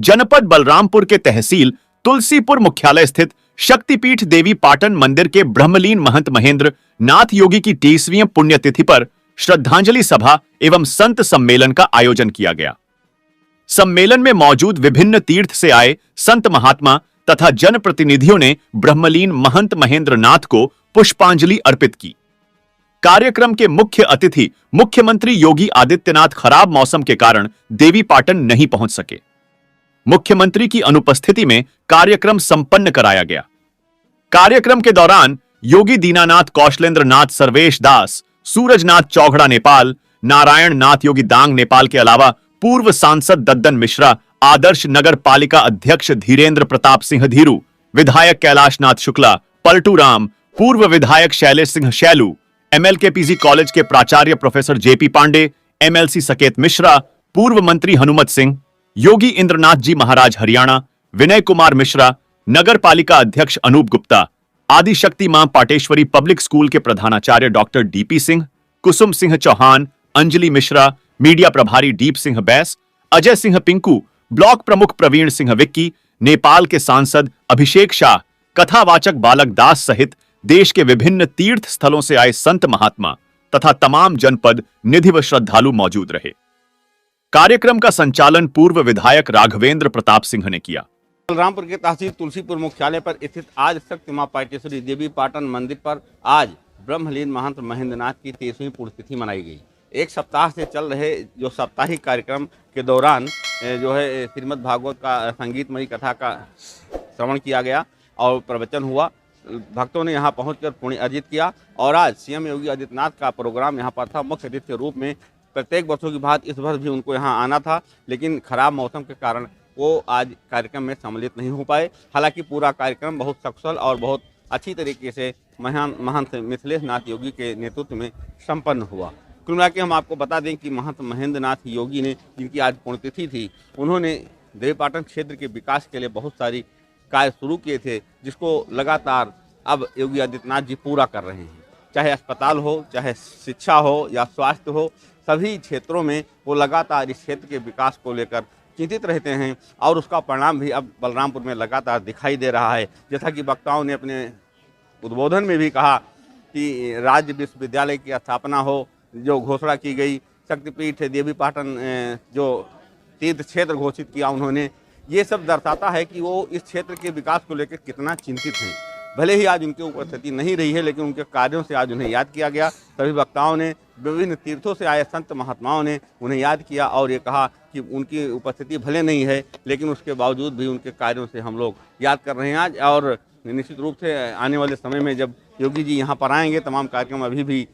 जनपद बलरामपुर के तहसील तुलसीपुर मुख्यालय स्थित शक्तिपीठ देवी पाटन मंदिर के ब्रह्मलीन महंत महेंद्र नाथ योगी की 30वीं पुण्यतिथि पर श्रद्धांजलि सभा एवं संत सम्मेलन का आयोजन किया गया। सम्मेलन में मौजूद विभिन्न तीर्थ से आए संत महात्मा तथा जनप्रतिनिधियों ने ब्रह्मलीन महंत महेंद्र नाथ को पुष्पांजलि अर्पित की। कार्यक्रम के मुख्य अतिथि मुख्यमंत्री योगी आदित्यनाथ खराब मौसम के कारण देवी पाटन नहीं पहुंच सके। मुख्यमंत्री की अनुपस्थिति में कार्यक्रम संपन्न कराया गया। कार्यक्रम के दौरान योगी दीनानाथ कौशलेंद्र नाथ सर्वेश दास, सूरजनाथ चौघड़ा नेपाल, नारायण नाथ योगी दांग नेपाल के अलावा पूर्व सांसद दद्दन मिश्रा, आदर्श नगर पालिका अध्यक्ष धीरेन्द्र प्रताप सिंह धीरू, विधायक कैलाशनाथ शुक्ला, पलटू राम, पूर्व विधायक शैलेश सिंह शैलू, MLKPG कॉलेज के प्राचार्य प्रोफेसर JP पांडे, MLC सकेत मिश्रा, पूर्व मंत्री हनुमत सिंह, योगी इंद्रनाथ जी महाराज हरियाणा, विनय कुमार मिश्रा, नगर पालिका अध्यक्ष अनूप गुप्ता, आदि शक्ति मां पाटेश्वरी पब्लिक स्कूल के प्रधानाचार्य डॉक्टर DP सिंह, कुसुम सिंह चौहान, अंजलि मिश्रा, मीडिया प्रभारी दीप सिंह बैस, अजय सिंह पिंकू, ब्लॉक प्रमुख प्रवीण सिंह विक्की, नेपाल के सांसद अभिषेक शाह, कथावाचक बालक दास सहित देश के विभिन्न तीर्थ स्थलों से आए संत महात्मा तथा तमाम जनपद निधि व श्रद्धालु मौजूद रहे। कार्यक्रम का संचालन पूर्व विधायक राघवेंद्र प्रताप सिंह ने किया। बलरामपुर के तहसील तुलसीपुर मुख्यालय पर स्थित आज शक्ति मां पाटेश्वरी देवी पाटन मंदिर पर आज ब्रह्मलीन महंत महेंद्र नाथ की 30वीं पुण्यतिथि मनाई गई। एक सप्ताह से चल रहे जो साप्ताहिक कार्यक्रम के दौरान जो है श्रीमद् भागवत का संगीतमयी कथा का श्रवण किया गया और प्रवचन हुआ। भक्तों ने यहां पहुंचकर पुण्य अर्जित किया और आज CM योगी आदित्यनाथ का प्रोग्राम यहां पर था मुख्य अतिथि के रूप में। प्रत्येक वर्षों की बात इस वर्ष भी उनको यहां आना था, लेकिन खराब मौसम के कारण वो आज कार्यक्रम में सम्मिलित नहीं हो पाए। हालांकि पूरा कार्यक्रम बहुत सकुशल और बहुत अच्छी तरीके से महंत मिथिलेश नाथ योगी के नेतृत्व में संपन्न हुआ। कुल मिला के हम आपको बता दें कि महंत महेंद्र नाथ योगी ने, जिनकी आज पुण्यतिथि थी, उन्होंने देवीपाटन क्षेत्र के विकास के लिए बहुत सारी कार्य शुरू किए थे, जिसको लगातार अब योगी आदित्यनाथ जी पूरा कर रहे हैं। चाहे अस्पताल हो, चाहे शिक्षा हो या स्वास्थ्य हो, सभी क्षेत्रों में वो लगातार इस क्षेत्र के विकास को लेकर चिंतित रहते हैं और उसका परिणाम भी अब बलरामपुर में लगातार दिखाई दे रहा है। जैसा कि वक्ताओं ने अपने उद्बोधन में भी कहा कि राज्य विश्वविद्यालय की स्थापना हो, जो घोषणा की गई, शक्तिपीठ देवी पाटन जो तीर्थ क्षेत्र घोषित किया उन्होंने, ये सब दर्शाता है कि वो इस क्षेत्र के विकास को लेकर कितना चिंतित हैं। भले ही आज उनकी उपस्थिति नहीं रही है, लेकिन उनके कार्यों से आज उन्हें याद किया गया। सभी वक्ताओं ने, विभिन्न तीर्थों से आए संत महात्माओं ने उन्हें याद किया और ये कहा कि उनकी उपस्थिति भले नहीं है, लेकिन उसके बावजूद भी उनके कार्यों से हम लोग याद कर रहे हैं आज। और निश्चित रूप से आने वाले समय में जब योगी जी यहाँ पर आएंगे, तमाम कार्यक्रम अभी भी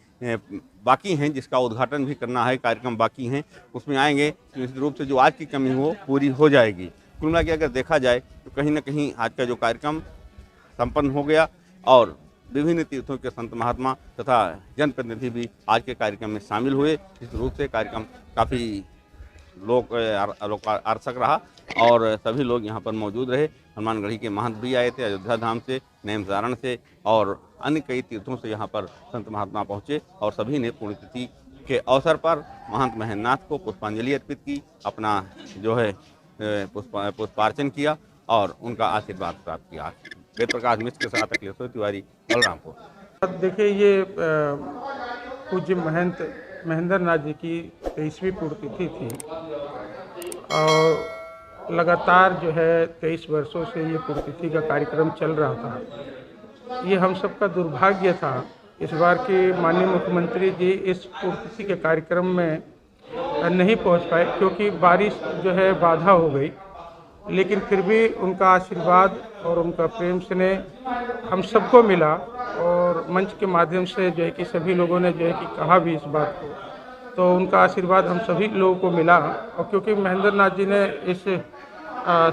बाकी हैं, जिसका उद्घाटन भी करना है, कार्यक्रम बाकी हैं, उसमें आएंगे तो निश्चित रूप से जो आज की कमी हो पूरी हो जाएगी। कुल मिला के अगर देखा जाए तो कहीं ना कहीं आज का जो कार्यक्रम संपन्न हो गया और विभिन्न तीर्थों के संत महात्मा तथा जनप्रतिनिधि भी आज के कार्यक्रम में शामिल हुए। इस रूप से कार्यक्रम काफ़ी लोकार्षक रहा और सभी लोग यहाँ पर मौजूद रहे। हनुमानगढ़ी के महंत भी आए थे, अयोध्या धाम से, नेमसारण से और अन्य कई तीर्थों से यहाँ पर संत महात्मा पहुँचे और सभी ने पुण्यतिथि के अवसर पर महंत महेंद्र नाथ को पुष्पांजलि अर्पित की, अपना जो है पुष्पार्चन किया और उनका आशीर्वाद प्राप्त किया। वेद प्रकाश मिश्र के साथ अखिलेश्वर तिवारी, बलरामपुर। देखिए, ये पूज्य महंत महेंद्र नाथ जी की 23वीं पुण्यतिथि थी और लगातार जो है 23 वर्षों से ये पुण्यतिथि का कार्यक्रम चल रहा था। ये हम सबका दुर्भाग्य था इस बार के माननीय मुख्यमंत्री जी इस पुण्यतिथि के कार्यक्रम में नहीं पहुंच पाए, क्योंकि बारिश जो है बाधा हो गई। लेकिन फिर भी उनका आशीर्वाद और उनका प्रेम स्नेह हम सबको मिला और मंच के माध्यम से जो है कि सभी लोगों ने जो है कि कहा भी इस बात को, तो उनका आशीर्वाद हम सभी लोगों को मिला। और क्योंकि महेंद्र नाथ जी ने इस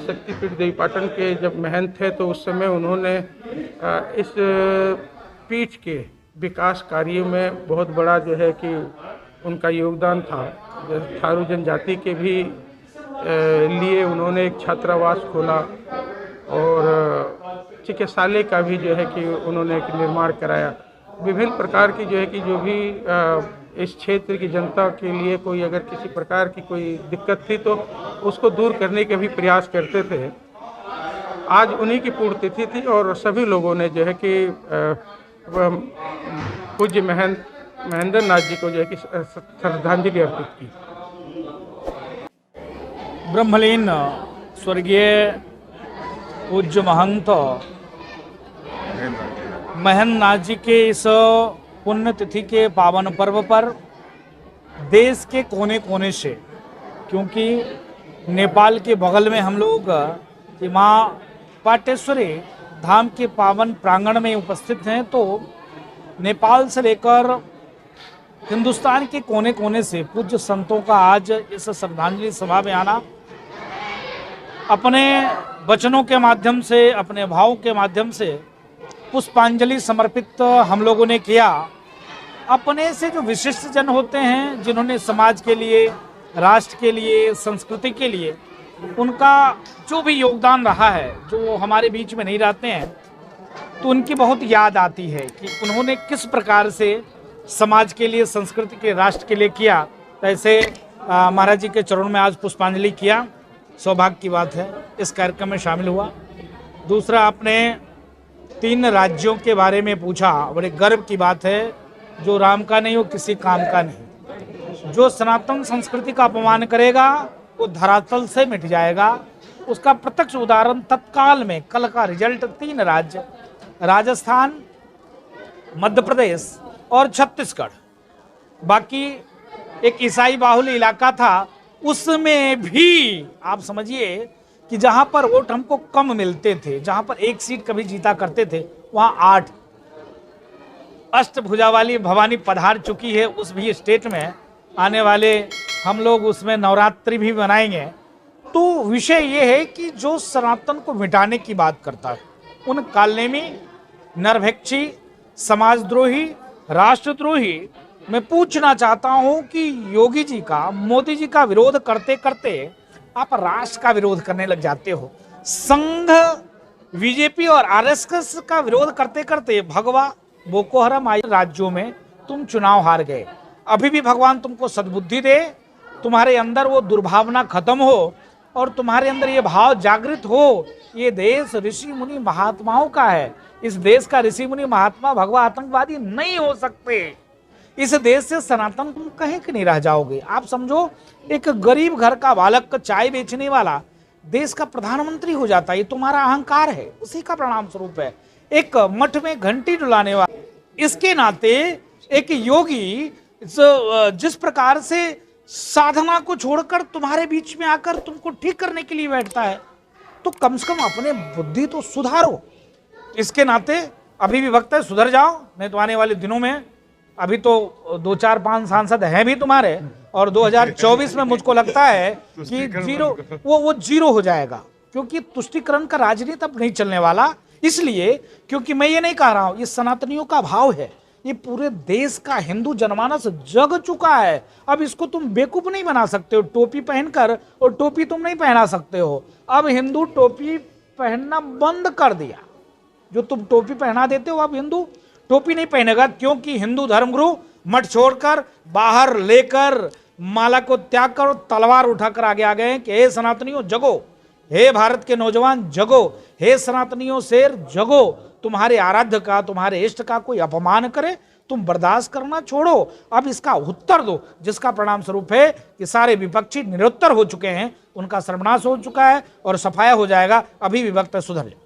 शक्तिपीठ देवी पाटन के जब महंत थे तो उस समय उन्होंने इस पीठ के विकास कार्यों में बहुत बड़ा जो है कि उनका योगदान था। थारू जनजाति के भी लिए उन्होंने एक छात्रावास खोला और चिकित्सालय का भी जो है कि उन्होंने एक निर्माण कराया। विभिन्न प्रकार की जो है कि जो भी इस क्षेत्र की जनता के लिए कोई अगर किसी प्रकार की कोई दिक्कत थी तो उसको दूर करने के भी प्रयास करते थे। आज उन्हीं की पुण्यतिथि थी और सभी लोगों ने जो है कि पूज्य महेंद्र नाथ जी को जो है कि श्रद्धांजलि अर्पित की। ब्रह्मलीन स्वर्गीय पूज्य महंत महेंद्र नाथ जी के इस पुण्यतिथि के पावन पर्व पर देश के कोने कोने से, क्योंकि नेपाल के बगल में हम लोग कि माँ पाटेश्वरी धाम के पावन प्रांगण में उपस्थित हैं, तो नेपाल से लेकर हिंदुस्तान के कोने कोने से पूज्य संतों का आज इस श्रद्धांजलि सभा में आना, अपने वचनों के माध्यम से, अपने भावों के माध्यम से पुष्पांजलि समर्पित हम लोगों ने किया। अपने से जो विशिष्ट जन होते हैं, जिन्होंने समाज के लिए, राष्ट्र के लिए, संस्कृति के लिए उनका जो भी योगदान रहा है, जो हमारे बीच में नहीं रहते हैं, तो उनकी बहुत याद आती है कि उन्होंने किस प्रकार से समाज के लिए, संस्कृति के, राष्ट्र के लिए किया। तो ऐसे महाराज जी के चरणों में आज पुष्पांजलि किया, सौभाग्य की बात है, इस कार्यक्रम में शामिल हुआ। दूसरा, आपने 3 राज्यों के बारे में पूछा, बड़े गर्व की बात है। जो राम का नहीं, वो किसी काम का नहीं। जो सनातन संस्कृति का अपमान करेगा वो धरातल से मिट जाएगा। उसका प्रत्यक्ष उदाहरण तत्काल में कल का रिजल्ट 3 राज्य, राजस्थान, मध्य प्रदेश और छत्तीसगढ़। बाकी एक ईसाई बाहुल इलाका था, उसमें भी आप समझिए कि जहां पर वोट हमको कम मिलते थे, जहां पर 1 सीट कभी जीता करते थे, वहां 8 अष्टभुजा वाली भवानी पधार चुकी है उस भी स्टेट में। आने वाले हम लोग उसमें नवरात्रि भी मनाएंगे। तो विषय ये है कि जो सनातन को मिटाने की बात करता है, उन कालनेमी, नरभक्षी, समाजद्रोही, राष्ट्रद्रोही, मैं पूछना चाहता हूं कि योगी जी का, मोदी जी का विरोध करते करते आप राष्ट्र का विरोध करने लग जाते हो। संघ, बीजेपी और आरएसएस का विरोध करते करते भगवा, बोको हराम आदि राज्यों में तुम चुनाव हार गए। अभी भी भगवान तुमको सद्बुद्धि दे, तुम्हारे अंदर वो दुर्भावना खत्म हो और तुम्हारे अंदर ये भाव जागृत हो। ये देश ऋषि मुनि महात्माओं का है। इस देश का ऋषि मुनि महात्मा भगवा आतंकवादी नहीं हो सकते। इस देश से सनातन तुम कहीं के नहीं रह जाओगे। आप समझो, एक गरीब घर का बालक, चाय बेचने वाला देश का प्रधानमंत्री हो जाता है। ये तुम्हारा अहंकार है, उसी का परिणाम स्वरूप है। एक मठ में घंटी डुलाने वाला, इसके नाते एक योगी जिस प्रकार से साधना को छोड़कर तुम्हारे बीच में आकर तुमको ठीक करने के लिए बैठता है, तो कम से कम अपने बुद्धि तो सुधारो। इसके नाते अभी भी वक्त है, सुधर जाओ, नहीं तो आने वाले दिनों में, अभी तो 2, 4, 5 सांसद हैं भी तुम्हारे, और 2024 में मुझको लगता है कि वो जीरो हो जाएगा, क्योंकि तुष्टीकरण का राजनीति अब नहीं चलने वाला। इसलिए, क्योंकि मैं ये नहीं कह रहा हूं, ये सनातनियों का भाव है, ये पूरे देश का हिंदू जनमानस जग चुका है। अब इसको तुम बेवकूफ नहीं बना सकते हो टोपी पहनकर, और टोपी तुम नहीं पहना सकते हो। अब हिंदू टोपी पहनना बंद कर दिया। जो तुम टोपी पहना देते हो, अब हिंदू टोपी नहीं पहनेगा, क्योंकि हिंदू धर्मगुरु मठ छोड़कर बाहर लेकर माला को त्याग कर तलवार उठाकर आगे आ गए कि हे सनातनियों जगो, हे भारत के नौजवान जगो, हे सनातनियों शेर जगो। तुम्हारे आराध्य का, तुम्हारे इष्ट का कोई अपमान करे, तुम बर्दाश्त करना छोड़ो, अब इसका उत्तर दो। जिसका परिणाम स्वरूप है कि सारे विपक्षी निरुत्तर हो चुके हैं, उनका सर्वनाश हो चुका है और सफाया हो जाएगा। अभी भी वक्त है, सुधर जाए।